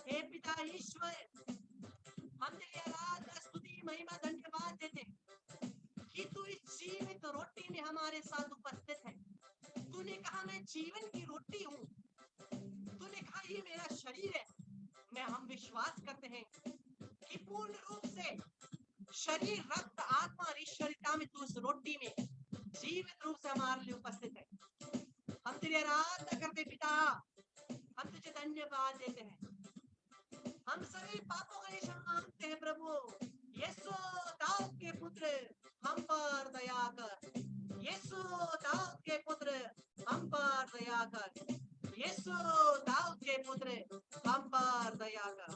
हे पिता ईश्वर, हम तेरी आराधना स्तुति महिमा धन्यवाद देते हैं कि तू इस जीवित रोटी में हमारे साथ उपस्थित है। तूने कहा मैं जीवन की रोटी हूँ, तूने कहा ये मेरा शरीर है। मैं हम विश्वास करते हैं कि पूर्ण रूप से शरीर रक्त आत्मा और ईश्वरियता में तू इस रोटी में जीवित रूप से हमारे लिए उपस्थित है। हम तेरी आराधना करते पिता, हम तुझे धन्यवाद देते हैं। हम सभी पापों का निशान मांगते हैं प्रभु। यीशु दाऊद के पुत्र, हम पर दया कर। यीशु दाऊद के पुत्र, हम पर दया कर। यीशु दाऊद के पुत्र, हम पर दया कर।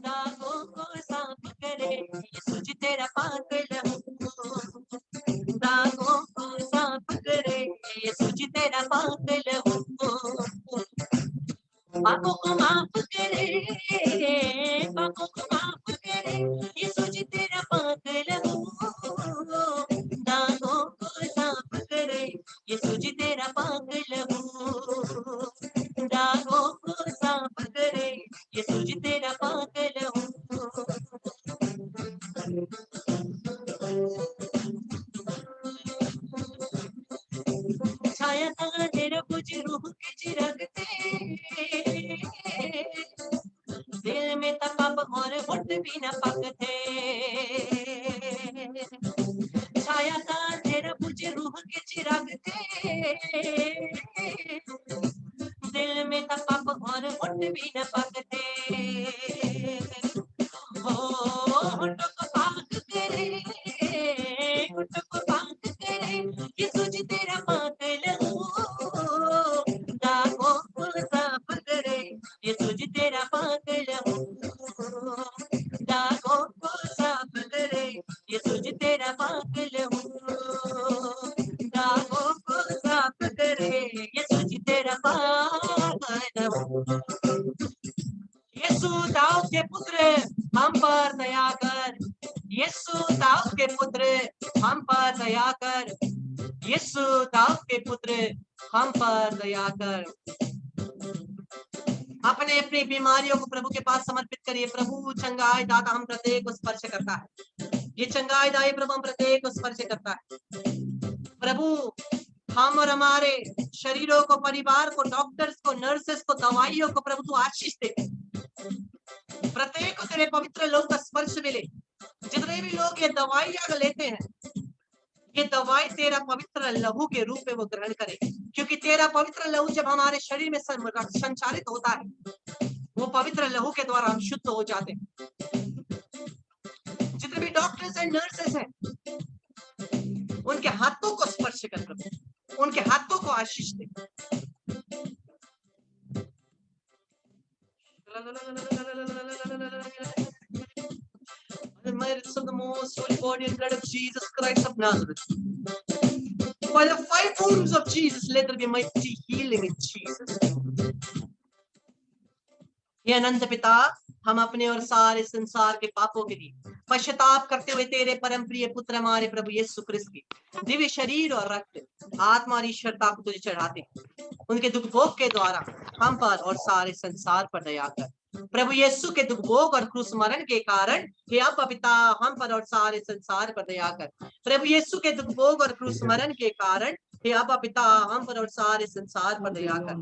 दागों को साफ करे यीशु जी तेरा पाक लहू। दागों को साफ करे यीशु जी तेरा पाक लहू। पापों को माफ करे, पापों को माफ करे यीशु जी तेरा पाक लहू। दागों को साफ करे यीशु जी तेरा पाक लहू। दागों को साफ करे यीशु जी तेरा पाक लहू। ऊँट भी न पकते। छाया था तेरा मुझे रूह के चिराग थे, दिल में था पाप और ऊँट भी न पकते। हो ऊँटों को पाक करे, ऊँटों को पाक करे, ये तुझ तेरा पाक लहू दागों को साफ करे, ये तुझ तेरा पाक लहू दागों को साफ करे, ये तुझ तेरा पाक लहू दागों को साफ करे, ये तुझ तेरा पाक लहू। यीशु दाऊद के पुत्र हम पर दया कर, यीशु दाऊद के पुत्र हम पर दया कर, यीशु दाऊद के पुत्र हम पर दया कर। अपने अपनी बीमारियों को प्रभु के पास समर्पित करिए। प्रभु चंगाई दाता हम प्रत्येक को स्पर्श करता है, ये चंगाई दाई प्रभु हम प्रत्येक को स्पर्श करता है। प्रभु हम और हमारे शरीरों को, परिवार को, डॉक्टर्स को, नर्सेस को, दवाइयों को प्रभु तू आशीष दे। प्रत्येक को तेरे पवित्र लोग का स्पर्श मिले। जितने भी लोग ये दवाइयां लेते हैं, ये दवाई तेरा पवित्र लहू के रूप में वो ग्रहण करे, क्योंकि तेरा पवित्र लहू जब हमारे शरीर में संचालित होता है, वो पवित्र लहू के द्वारा हम शुद्ध हो जाते हैं। जितने भी डॉक्टर्स एंड नर्सेस हैं, उनके हाथों को स्पर्श कर प्रभु, उनके हाथों को आशीष दे। The merits of the most holy body and blood of Jesus Christ of Nazareth. By the 5 wounds of Jesus, let there be mighty healing in Jesus. ये अनंत पिता, हम अपने और सारे संसार के पापों के लिए पश्चाताप करते हुए तेरे परम प्रिय पुत्र हमारे प्रभु यीशु क्रिस्त की दिव्य शरीर और रक्त, आत्मा और ईश्वरता को तुझे चढ़ाते हैं। उनके दुख भोग के द्वारा हम पर और सारे संसार पर दया कर। प्रभु यीशु के दुख भोग और क्रूस मरण के कारण हे अब्बा पिता हम पर और सारे संसार पर दया कर। प्रभु यीशु के दुख भोग और क्रूस मरण के कारण हे अब्बा पिता हम पर और सारे संसार पर दया कर।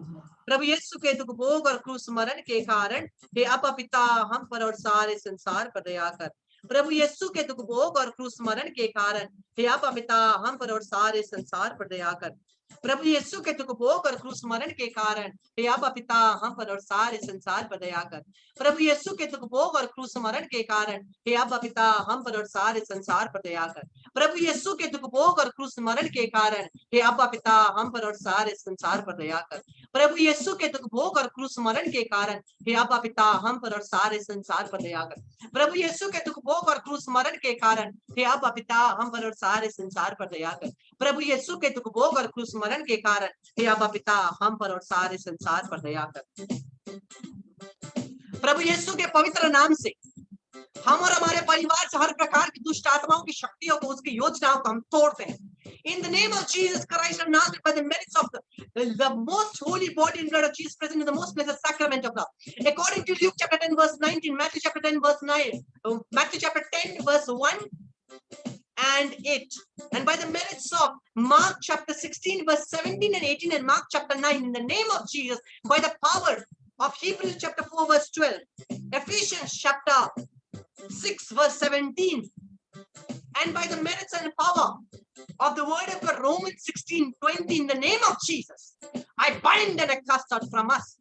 प्रभु यीशु के दुख भोग और क्रूस मरण के कारण हे अब्बा पिता हम पर और सारे संसार पर दया कर। प्रभु यीशु के दुख भोग और क्रूस मरण के कारण हे अब्बा पिता हम पर और सारे संसार पर दया कर। प्रभु यीशु के दुख भोग और क्रूस मरण के कारण हे अब्बा पिता हम पर और सारे संसार पर दया कर। प्रभु यीशु के दुख भोग और क्रूस मरण के कारण हे अब्बा पिता हम पर और सारे संसार पर दया कर। प्रभु यीशु के दुख भोग और क्रूस मरण के कारण हे अब्बा पिता हम पर और सारे संसार पर दया कर। प्रभु यीशु के दुख भोग और क्रूस मरण के कारण हे अब्बा पिता हम पर और सारे संसार पर दया कर। प्रभु यीशु के दुख भोग और क्रूस मरण के कारण हे अब्बा पिता हम पर और सारे संसार पर दया कर। प्रभु यीशु के दुख भोग और क्रूस मरण के कारण हे अब्बा पिता हम पर और सारे संसार पर दया कर। प्रभु यीशु के पवित्र नाम से हम और हमारे परिवार से हर प्रकार की दुष्ट आत्माओं की शक्तियों को, उसकी योजनाओं को हम तोड़ते हैं। In the name of Jesus Christ of Nazareth, by the merits of the most holy body and blood of Jesus present in the most blessed sacrament of love, according to Luke chapter 10 verse 19, Matthew chapter 10 verse 9, Matthew chapter 10 verse 1 and 8, and by the merits of Mark chapter 16 verse 17 and 18 and Mark chapter 9, in the name of Jesus, by the power of Hebrews chapter 4 verse 12, Ephesians chapter 6 verse 17, and by the merits and power of the word of God, Romans 16:20, in the name of Jesus, I bind and I cast out from us,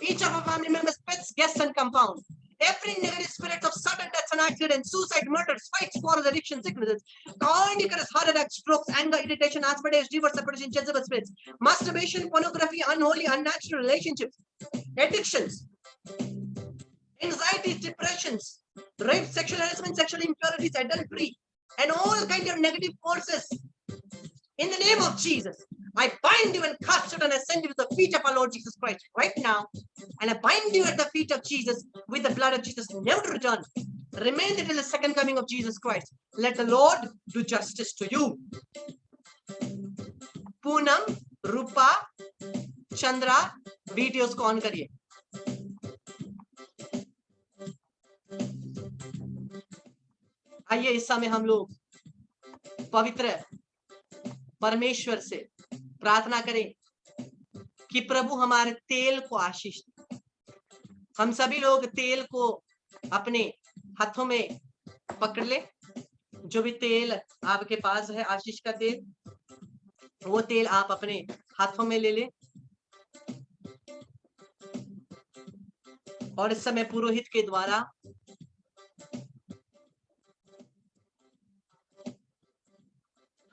each of our family members, pets, guests, and compound, every negative spirit of sudden deaths and accidents, suicide, murders, fights, quarrels, addiction, sicknesses, cardiac, heart attacks, strokes, anger, irritation, asperges, divorce, separation, Jezebel spirits, masturbation, pornography, unholy, unnatural relationships, addictions, anxieties, depressions, rape, sexual harassment, sexual impurities, adultery, and all kinds of negative forces. In the name of Jesus, I bind you and cast you and I send you to the feet of our Lord Jesus Christ right now. And I bind you at the feet of Jesus with the blood of Jesus, never to return. Remain until the second coming of Jesus Christ. Let the Lord do justice to you. Poonam, Rupa, Chandra, videos को on करिए. आइए इस समय हम लोग पवित्र परमेश्वर से प्रार्थना करें कि प्रभु हमारे तेल को आशीष दे। हम सभी लोग तेल को अपने हाथों में पकड़ ले। जो भी तेल आपके पास है, आशीष का तेल, वो तेल आप अपने हाथों में ले ले। और इस समय पुरोहित के द्वारा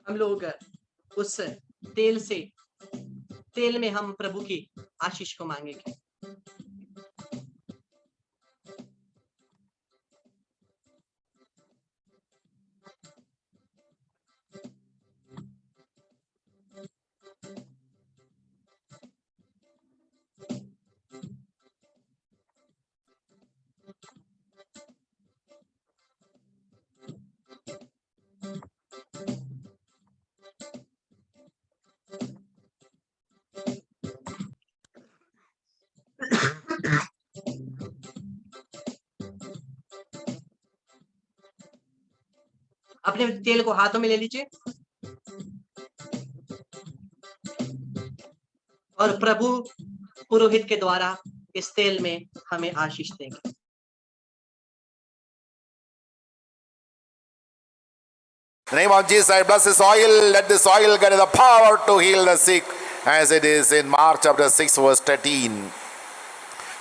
हम लोग उस तेल में हम प्रभु की आशीष को मांगेंगे। अपने तेल को हाथों में ले लीजिए और प्रभु पुरोहित के द्वारा इस तेल में हमें आशीष देंगे। In the name of Jesus, I bless this oil. Let this oil get the power to heal the sick, as it is in Mark chapter 6 verse 13.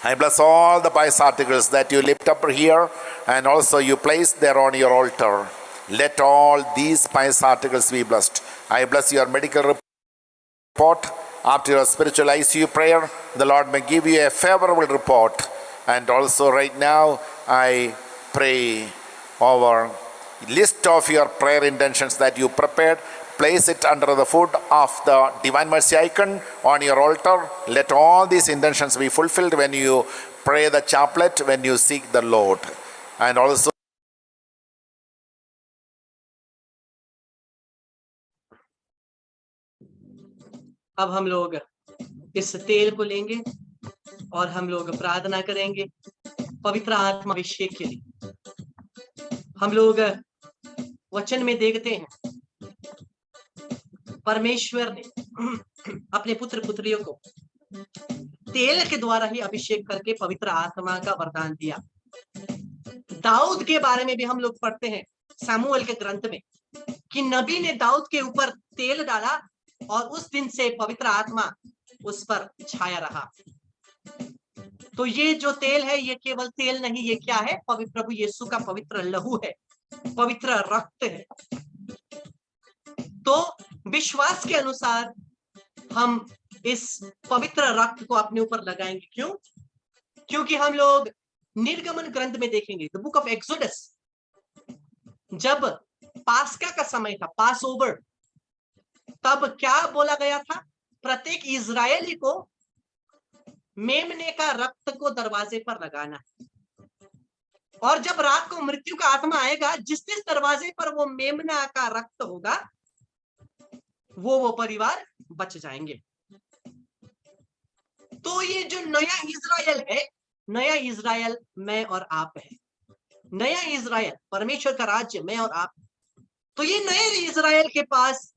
I bless all the pious articles that you lift up here and also you place there on your altar. Let all these pious articles be blessed. I bless your medical report. After your spiritual ICU prayer, the Lord may give you a favorable report. And also right now, I pray over list of your prayer intentions that you prepared. Place it under the foot of the Divine Mercy icon on your altar. Let all these intentions be fulfilled when you pray the chaplet, when you seek the Lord. And also अब हम लोग इस तेल को लेंगे और हम लोग प्रार्थना करेंगे पवित्र आत्मा अभिषेक के लिए। हम लोग वचन में देखते हैं परमेश्वर ने अपने पुत्र पुत्रियों को तेल के द्वारा ही अभिषेक करके पवित्र आत्मा का वरदान दिया। दाऊद के बारे में भी हम लोग पढ़ते हैं सामुएल के ग्रंथ में कि नबी ने दाऊद के ऊपर तेल डाला और उस दिन से पवित्र आत्मा उस पर छाया रहा। तो ये जो तेल है ये केवल तेल नहीं, ये क्या है? प्रभु यीशु का पवित्र लहू है, पवित्र रक्त है। तो विश्वास के अनुसार हम इस पवित्र रक्त को अपने ऊपर लगाएंगे। क्यों? क्योंकि हम लोग निर्गमन ग्रंथ में देखेंगे, द बुक ऑफ एक्सोडस, जब पास्का का समय था, पास ओवर, तब क्या बोला गया था? प्रत्येक इजरायली को मेमने का रक्त को दरवाजे पर लगाना है। और जब रात को मृत्यु का आत्मा आएगा, जिस दरवाजे पर वो मेमना का रक्त होगा, वो परिवार बच जाएंगे। तो ये जो नया इजराइल है, नया इजराइल मैं और आप है। नया इजराइल परमेश्वर का राज्य मैं और आप। तो ये नए इजराइल के पास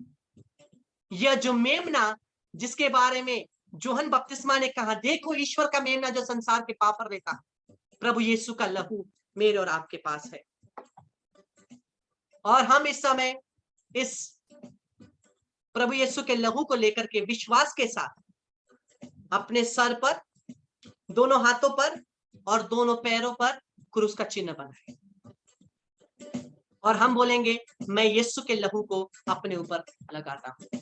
यह जो मेमना, जिसके बारे में यूहन्ना बपतिस्मा ने कहा, देखो ईश्वर का मेमना जो संसार के पाप पर लेता, प्रभु यीशु का लहू मेरे और आपके पास है। और हम इस समय इस प्रभु यीशु के लहू को लेकर के विश्वास के साथ अपने सर पर, दोनों हाथों पर और दोनों पैरों पर क्रूस का चिन्ह बनाए और हम बोलेंगे, मैं यीशु के लहू को अपने ऊपर लगाता हूं।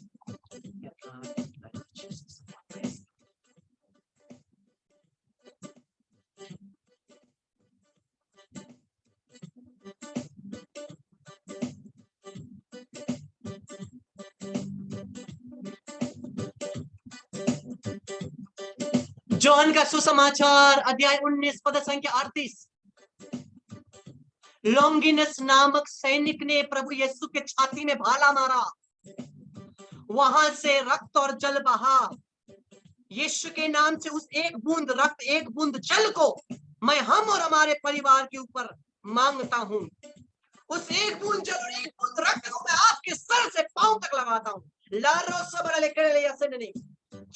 जॉन का सुसमाचार अध्याय 19 पद संख्या 38। लॉन्गिनस नामक सैनिक ने प्रभु यीशु के छाती में भाला मारा, वहां से रक्त और जल बहा। यीशु के नाम से उस एक बूंद रक्त, एक बूंद जल को मैं हम और हमारे परिवार के ऊपर मांगता हूं। उस एक बूंद जल और एक बूंद रक्त को मैं आपके सर से पांव तक लगाता हूं। लारो सबरा लेकर ले ऐसे नहीं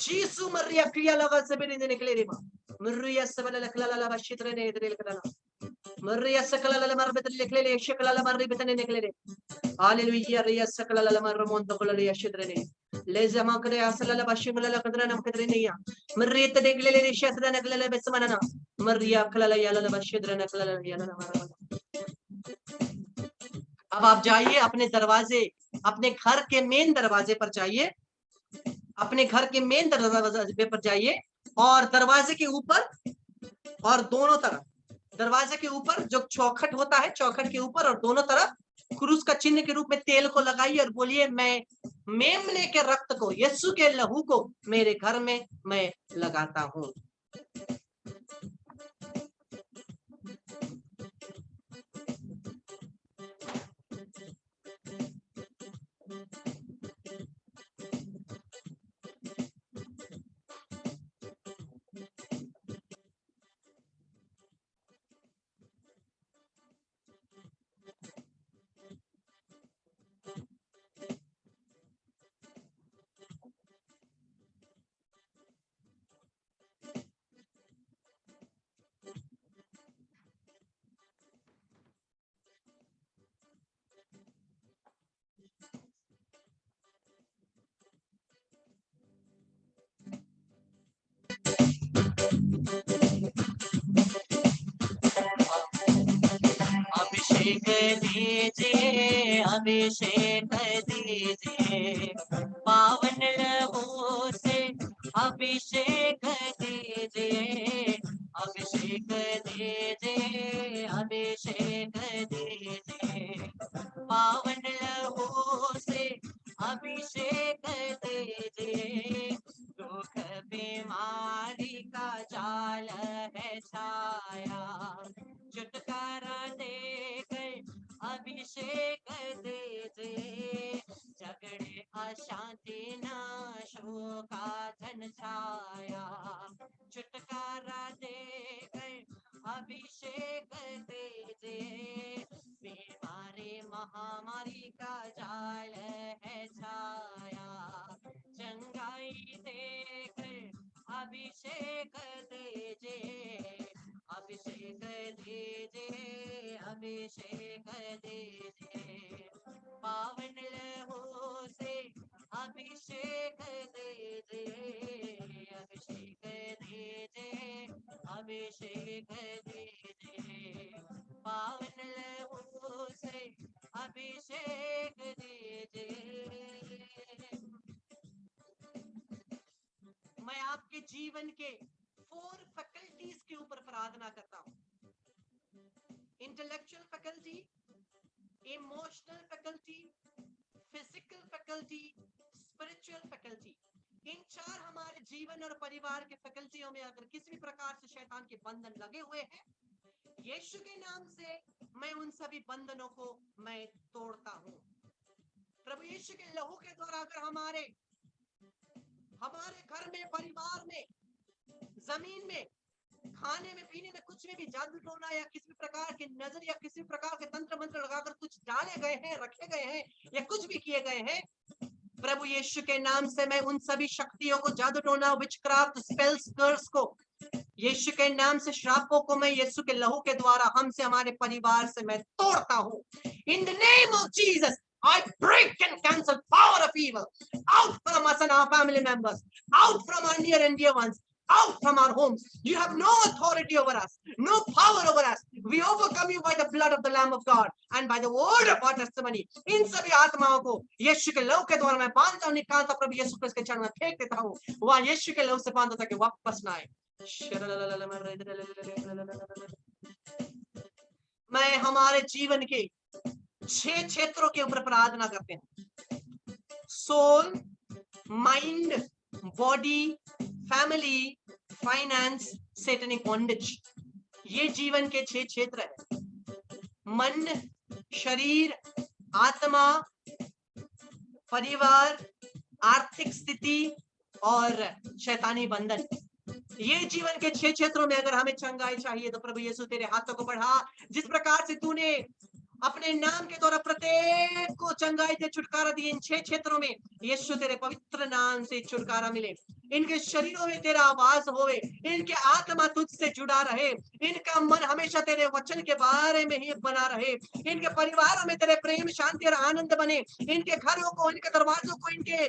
जीसु मरिया क्रिया लगा से भी निकले रे मां मरिया सबरा लखला लला बशित्र ने इधर लखला। मर्रिया सकला मर बेतन निकले ले शकला मर्री बेतन निकले ले हालेलुया रिया सकला मर मोंतो कोले यशद्रे ने ले जमा करे असला बशिमला कदरा नम कदरे नहीं मर्री ते निकले ले शद्रा निकले ले बेसमना मर्रिया कला याला बशिद्रा निकले याला मर। अब आप जाइए अपने दरवाजे, अपने घर के मेन दरवाजे पर जाइए, अपने घर के मेन दरवाजे पर जाइए और दरवाजे के ऊपर और दोनों तरफ, दरवाजे के ऊपर जो चौखट होता है, चौखट के ऊपर और दोनों तरफ क्रूस का चिन्ह के रूप में तेल को लगाइए और बोलिए मैं मेमने के रक्त को, यीशु के लहू को मेरे घर में मैं लगाता हूं। अभिषेक दीजिए, अभिषेक दीजिए, पावन लहू से अभिषेक दीजिए, अभिषेक दीजिए, अभिषेक दीजिए, पावन लहू से अभिषेक दीजिए। दुख बीमारी का जाल है छाया, छुटकारा देकर अभिषेक दीजिए, झगड़े अशांति नाशों का धन छाया, छुटकारा देकर अभिषेक दीजिए। बीमारी महामारी का जाल है छाया, चंगाई देकर अभिषेक दीजिए, अभिषेक दीजिए, अभिषेक दीजिए, पावन लहू से अभिषेक दीजिए, अभिषेक दीजिए, अभिषेक दीजिए, पावन लहू से अभिषेक दीजिए। मैं आपके जीवन के 4 फैकल्टीज के ऊपर प्रार्थना करता हूं, intellectual faculty, emotional faculty, physical faculty, spiritual faculty. इन 4 हमारे जीवन और परिवार के फैकल्टियों में अगर किसी भी प्रकार से शैतान के बंधन लगे हुए हैं, यीशु के नाम से मैं उन सभी बंधनों को मैं तोड़ता हूं। प्रभु यीशु के लहू के द्वारा अगर हमारे घर में, परिवार में, जमीन में, खाने में, पीने में कुछ में भी जादू टोना या किसी प्रकार के नजर या किसी प्रकार के तंत्र मंत्र लगाकर कुछ डाले गए हैं, रखे गए हैं या कुछ भी किए गए हैं, प्रभु यीशु के नाम से मैं उन सभी शक्तियों को, जादू टोना, विचक्राफ्ट, स्पेल्स, कर्स को, यीशु के नाम से श्रापों को मैं यीशु के लहू के द्वारा हमसे, हमारे परिवार से मैं तोड़ता हूं। In the name of Jesus I break and cancel power of evil out from us and our family members, out from our near and dear ones, out from our homes. You have no authority over us, no power over us. We overcome you by the blood of the Lamb of God and by the word of our testimony. इन सभी आत्माओं को यीशु के लहू के द्वारा मैं बांधता हूं, निकालता हूं, प्रभु यीशु क्रिस्त के चरण में फेंक देता हूं, वहां यीशु के लहू से बांधता ताकि वापस ना आए। मैं हमारे जीवन के 6 क्षेत्रों के ऊपर प्रार्थना करते हैं, soul, mind, body, family, finance, satanic bondage. ये जीवन के 6 क्षेत्र है, मन, शरीर, आत्मा, परिवार, आर्थिक स्थिति और शैतानी बंधन। ये जीवन के 6 क्षेत्रों में अगर हमें चंगाई चाहिए तो प्रभु यीशु तेरे हाथों को बढ़ा, जिस प्रकार से तूने अपने नाम के द्वारा प्रत्येक को चंगाई से छुटकारा दिए, इन 6 क्षेत्रों में यीशु तेरे पवित्र नाम से छुटकारा मिले। इनके शरीरों में तेरा आवाज होवे, इनके आत्मा तुझसे जुड़ा रहे, इनका मन हमेशा तेरे वचन के बारे में ही बना रहे, इनके परिवारों में तेरे प्रेम, शांति और आनंद बने, इनके घरों को, इनके दरवाजों को, इनके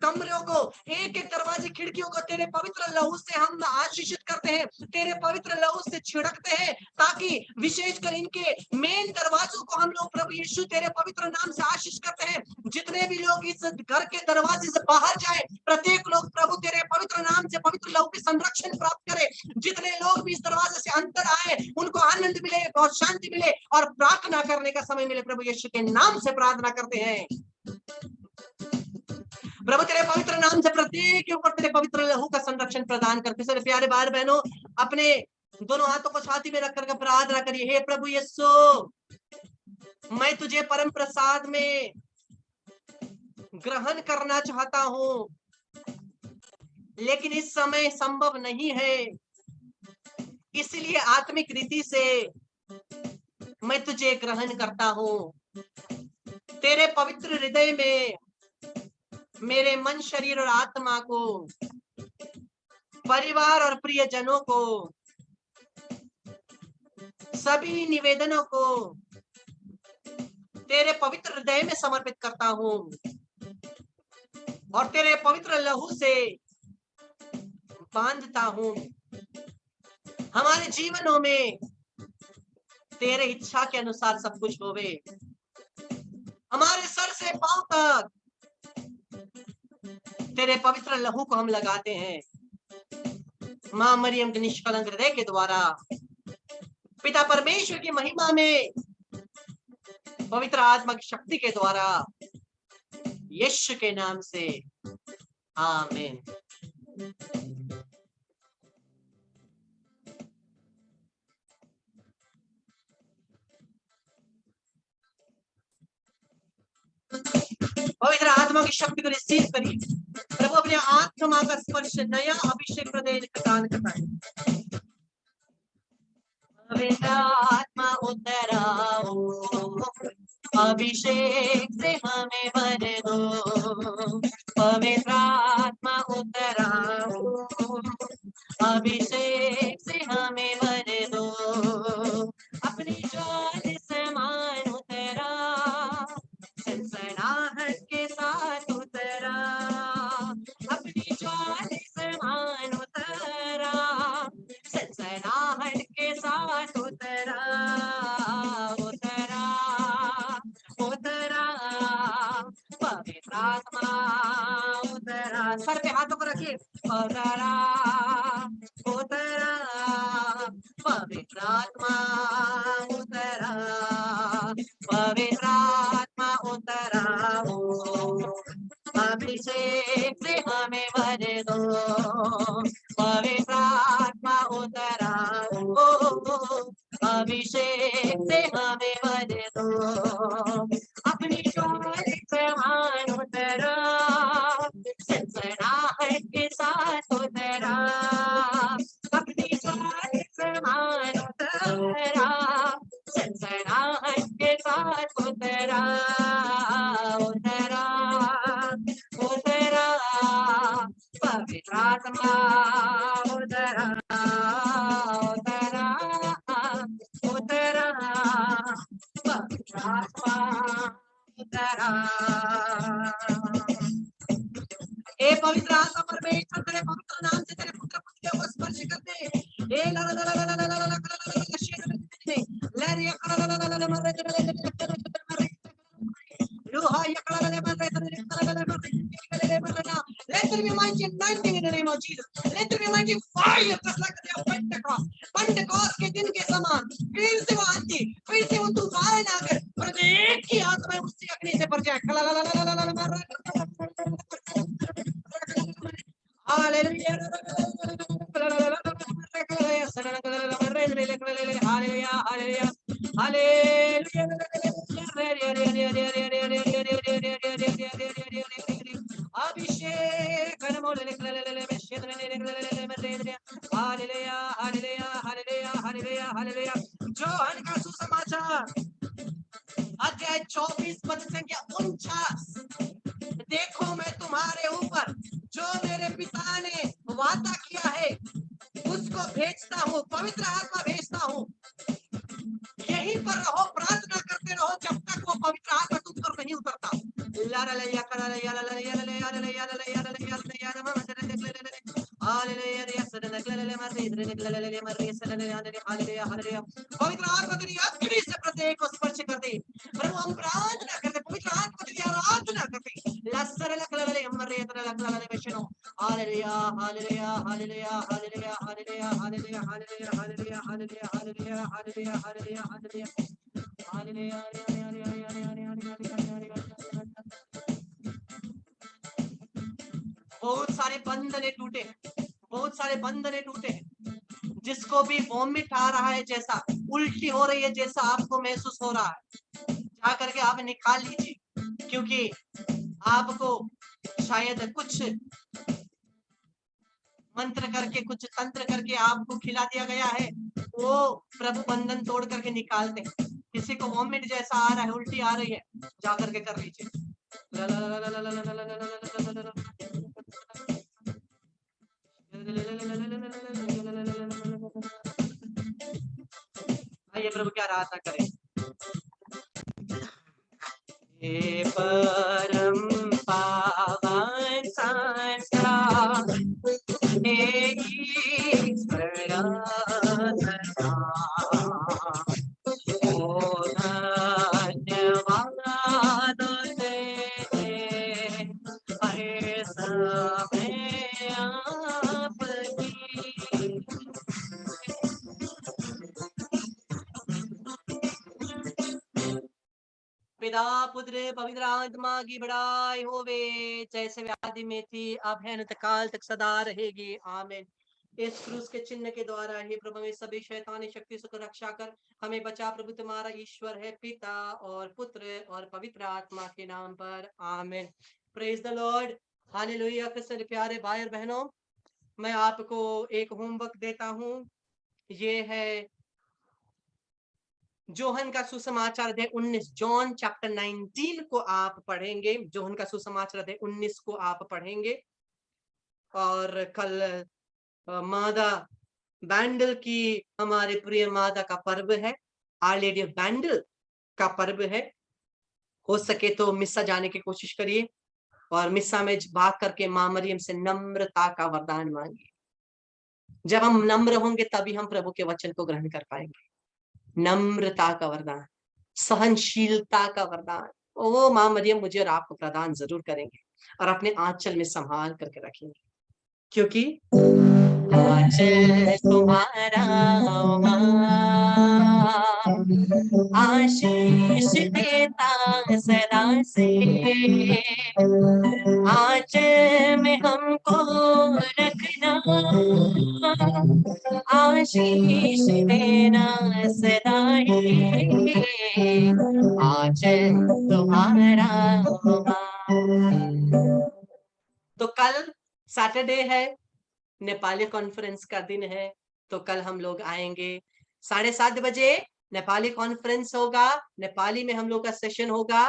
कमरों को, एक एक दरवाजे खिड़कियों को तेरे पवित्र लहू से हम आशीषित करते हैं, तेरे पवित्र लहू से छिड़कते हैं, ताकि विशेषकर इनके मेन दरवाजों को हम लोग प्रभु यीशु तेरे पवित्र नाम से आशीष करते हैं। जितने भी लोग इस घर के दरवाजे से बाहर जाए, प्रत्येक लोग प्रभु तेरे पवित्र नाम से पवित्र लहू के संरक्षण प्राप्त करे। जितने लोग भी इस दरवाजे से अंदर आए, उनको आनंद मिले और शांति मिले और प्रार्थना करने का समय मिले। प्रभु यीशु के नाम से प्रार्थना करते हैं। प्रभु तेरे पवित्र नाम से प्रत्येक के ऊपर तेरे पवित्र लहू का संरक्षण प्रदान करते। सर प्यारे भाई बहनों, अपने दोनों हाथों को छाती में रखकर प्रार्थना करिए। हे प्रभु यीशु, मैं तुझे परम प्रसाद में ग्रहण करना चाहता हूं, लेकिन इस समय संभव नहीं है, इसलिए आत्मिक रीति से मैं तुझे ग्रहण करता हूं। तेरे पवित्र हृदय में मेरे मन, शरीर और आत्मा को, परिवार और प्रियजनों को, सभी निवेदनों को तेरे पवित्र हृदय में समर्पित करता हूं और तेरे पवित्र लहू से बांधता हूं। हमारे जीवनों में तेरे इच्छा के अनुसार सब कुछ होवे। हमारे सर से पांव तक तेरे पवित्र लहू को हम लगाते हैं। मां मरियम के निष्कलंक हृदय के द्वारा पिता परमेश्वर की महिमा में पवित्र आत्मा की शक्ति के द्वारा यीशु के नाम से आमीन। पवित्र आत्मा की शक्ति को रिसीव करिए। प्रभु अपने आत्मा का स्पर्श, नया अभिषेक प्रदान करता है। पवित्र आत्मा उतर आओ, अभिषेक से हमें भर दो। पवित्र आत्मा उतर आओ, अभिषेक से हमें भर दो। अपनी ज्वाला समान उतरा, सनसनाहट के साथ उतरा। अपनी ज्वाला समान उतरा, सनसनाहट के साथ उतरा। उतरा उतरा पवित्र आत्मा उतरा। सर पे हाथों को रखिए। उतरा उतरा पवित्र आत्मा उतरा। पवित्र आत्मा उतरा, अभिषेक से हमें भर दो। पवित्र आत्मा उतरा, अभिषेक से हमें भर दो। अपनी ज्वाला समान उतरा, सनसनाहट के साथ उतरा। अपनी ज्वाला समान उतरा, सनसनाहट के साथ उतरा। उतरा उतरा पवित्र आत्मा उतरा। उतरा उतरा पवित्र आत्मा उतरा। हे पवित्र आत्मा परमेश्वर, तेरे पवित्र नाम से तेरे पुत्र पुत्रियों को स्पर्श करते। हे ला ला ला ला ला ला ला ला ला let there be mighty anointing in the name of Jesus. Let there be mighty fire just like the day of Pentecost. Pentecost के दिन के समान फिर से वो आती, फिर से वो तूफान आकर प्रत्येक की आत्मा उससे अग्नि से भर जाए। हालेलुया अभिषेक जोहन का सुसमाचार अध्याय 24 पद संख्या 49। देखो मैं तुम्हारे ऊपर जो मेरे पिता ने वादा किया है उसको भेजता हूँ, पवित्र आत्मा भेजता हूँ। यहीं पर रहो, प्रार्थना करते रहो जब तक वो पवित्र आत्मा तुम पर नहीं उतरता। पवित्र आत्मा तेरी अग्नि से प्रत्येक को स्पर्श कर दे। प्रभु हम प्रार्थना करते, पवित्र आत्मा तेरी आराधना करते। Hallelujah hallelujah hallelujah hallelujah hallelujah hallelujah hallelujah hallelujah hallelujah hallelujah hallelujah hallelujah hallelujah बहुत सारे बंधने टूटे, बहुत सारे बंधने टूटे। जिसको भी वॉमिट आ रहा है, जैसा उल्टी हो रही है, जैसा आपको महसूस हो रहा है, जा करके आप निकाल लीजिए, क्योंकि आपको शायद कुछ मंत्र करके, कुछ तंत्र करके आपको खिला दिया गया है। वो प्रभु बंधन तोड़ करके निकालते हैं। किसी को वॉमिट जैसा आ रहा है, उल्टी आ रही है, जा करके कर लीजिए। आइए प्रभु क्या आराधना करें। हे परम पावन संस्कार, हे ईश्वरा ओ धन्यवाद तेरे, हर समय आपकी। पिता पुत्र पवित्र आत्मा की बड़ाई होवे, जैसे व्याधि में थी अब है अनंत काल तक सदा रहेगी। आमीन। इस क्रूस के चिन्ह के द्वारा ही प्रभु में सभी शैतानी शक्ति से रक्षा कर हमें बचा। प्रभु तुम्हारा ईश्वर है, पिता और पुत्र और पवित्र आत्मा के नाम पर। आमीन। Praise the Lord. Hallelujah. Christian प्यारे भाई और बहनों, मैं आपको एक होमवर्क देता हूँ। ये है जोहन का सुसमाचार अध्याय 19, जॉन चैप्टर 19 को आप पढ़ेंगे। जोहन का सुसमाचार अध्याय 19 को आप पढ़ेंगे। और कल मादा बैंडल की, हमारे प्रिय मादा का पर्व है, आवर लेडी ऑफ बैंडल का पर्व है। हो सके तो मिस्सा जाने की कोशिश करिए और मिस्सा में बात करके मां मरियम से नम्रता का वरदान मांगिए। जब हम नम्र होंगे तभी हम प्रभु के वचन को ग्रहण कर पाएंगे। नम्रता का वरदान, सहनशीलता का वरदान, ओ मां मरियम मुझे और आपको प्रदान जरूर करेंगे और अपने आंचल में संभाल करके रखेंगे, क्योंकि आंचल तुम्हारा आशीष देता सदा से, आंचल में हमको रखना, आशीष देना सदा ही, आंचल तुम्हारा। तो कल सैटरडे है, नेपाली कॉन्फ्रेंस का दिन है। तो कल हम लोग आएंगे 7:30 बजे, नेपाली कॉन्फ्रेंस होगा, नेपाली में हम लोग का सेशन होगा।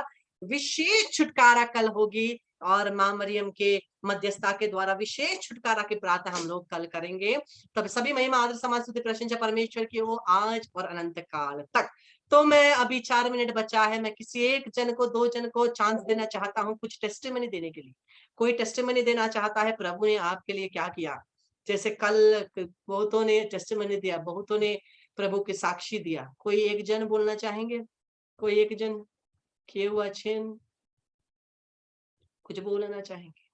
विशेष छुटकारा कल होगी और मां मरियम के मध्यस्थता के द्वारा विशेष छुटकारा की प्रार्थना हम लोग कल करेंगे। तब सभी महिमा आदर सम्मान स्तुति प्रशंसा परमेश्वर की हो आज और अनंत काल तक। तो मैं अभी 4 मिनट बचा है, मैं किसी एक जन को, 2 जन को चांस देना चाहता हूँ कुछ टेस्टिमनी देने के लिए। कोई टेस्टिमनी देना चाहता है, प्रभु ने आपके लिए क्या किया। जैसे कल बहुतों ने टेस्टिमनी दिया, बहुतों ने प्रभु की साक्षी दिया। कोई एक जन बोलना चाहेंगे? कोई एक जन किए हुआ चिन्ह कुछ बोलना चाहेंगे?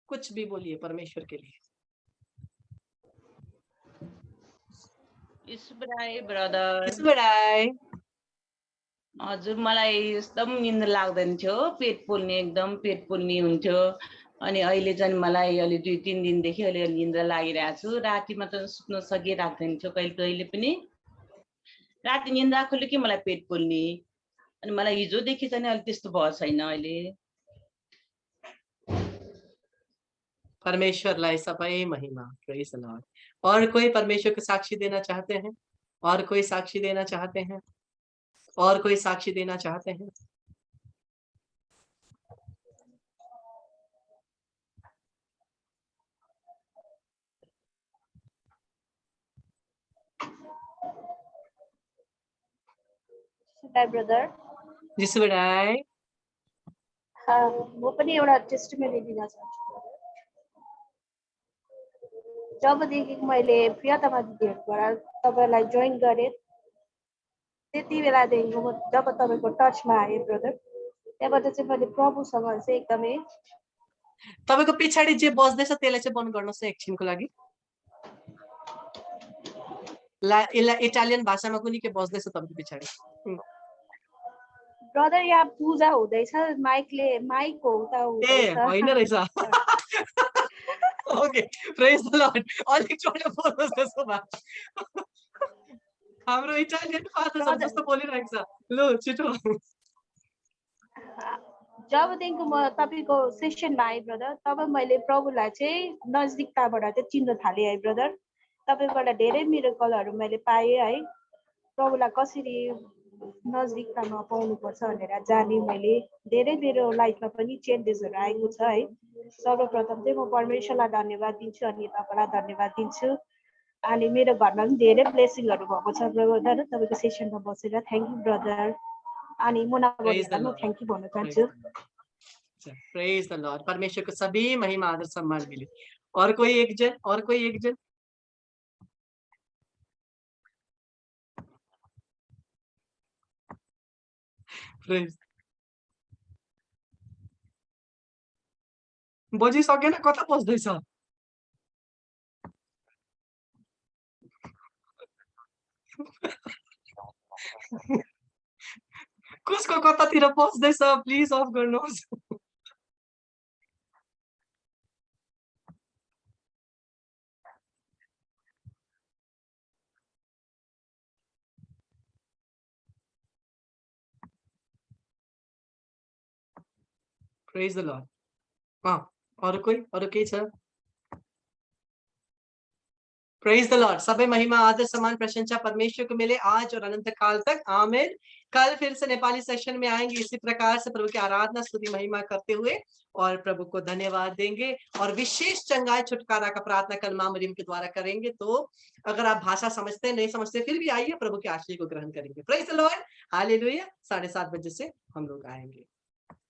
कुछ भी बोलिए परमेश्वर के लिए। ईश्वराय ब्रदर। ईश्वराय। हजुर मलाई एकदम निन्द्रा लाग्दैन थियो, पेट पोल्ने, एकदम पेट पोल्ने हुन्थ्यो। अनि अहिले चाहिँ मलाई अलि 2-3 दिनदेखि अलि निन्द्रा लागिरहेको छु। रातिमा त सुत्न सकिराख्दैन थियो कहिले कहिले पनि। राति निन्द्रा खुल्यो कि मलाई पेट पोल्ने। अनि मलाई हिजोदेखि चाहिँ अलि त्यस्तो भएको छैन अहिले। परमेश्वर लाई सबै महिमा। Praise the Lord. और कोई परमेश्वर को साक्षी देना चाहते हैं? और कोई साक्षी देना चाहते हैं? और कोई साक्षी देना चाहते हैं? ब्रदर जिसु बडाई म पनि एउटा टेस्टिमनी दिन चाहन्छु brother। जबदेखि मैले प्रियतमा दिदीहरूबाट तपाईँलाई जोइन गरेँ त्यति बेलादेखिको म जब तपाईँको टचमा आएँ ब्रदर त्यहाँबाट चाहिँ मैले प्रभुसँग चाहिँ एकदमै तपाईको पछाडि जे बज्दैछ त्यसलाई चाहिँ बन्द गर्नुहोस् न एकछिनको लागि। यसलाई इटालियन भाषामा कुनै के बज्दैछ तपाईको पछाडि। ब्रदर यहाँ पूजा हुँदैछ माइकको उता हुँदैछ। होइन रहेछ। Okay praise the lord. अलिक छोटो बोल्नुहोस् त्यसो भए। हाम्रो इटालियन फादर जस्तो बोलिरहेको छ। लु छिटो। जबदेखिको म तपाईँको सेसनमा आएँ ब्रदर तब मैले प्रभुलाई चाहिँ नजदिकताबाट चाहिँ चिन्न थालेँ है ब्रदर। तपाईँबाट धेरै मिरेकलहरू मैले पाएँ है। प्रभुलाई कसरी नजदिकतामा पाउनुपर्छ भनेर जाने मैले धेरै मेरो लाइफमा पनि चेन्जेसहरू आएको छ है। सर्वप्रथम चाहिँ म परमेश्वरलाई धन्यवाद दिन्छु अनि तपाईँलाई धन्यवाद दिन्छु। अनि मेरो घरमा पनि धेरै ब्लेसिङहरू भएको छ ब्रदर तपाईँको सेसनमा बसेर। Thank you brother. अनि मुना बहिनीलाई म थ्याङ्क यू भन्न चाहन्छु। Praise the Lord. परमेश्वर को सभी महिमा आदर सम्मान मिले। और कोई एक जन प्रेज बजिसकेन कता बज्दैछ? कसको कतातिर बज्दैछ प्लिज अफ गर्नुहोस्। Praise the Lord. अरू केही छ? Praise the Lord. सबै महिमा आदर सम्मान प्रशंसा परमेश्वर को मिले आज और अनंत काल तक। आमीन। कल फिर से नेपाली सेशन में आएंगे इसी प्रकार से प्रभु की आराधना स्तुति महिमा करते हुए और प्रभु को धन्यवाद देंगे और विशेष चंगाई छुटकारा का प्रार्थना कलमा मरियम के द्वारा करेंगे। तो अगर आप भाषा समझते नहीं समझते फिर भी आइए प्रभु के आशीष को ग्रहण करेंगे। Praise the Lord. हालेलुया। 7:30 बजे से हम लोग आएंगे।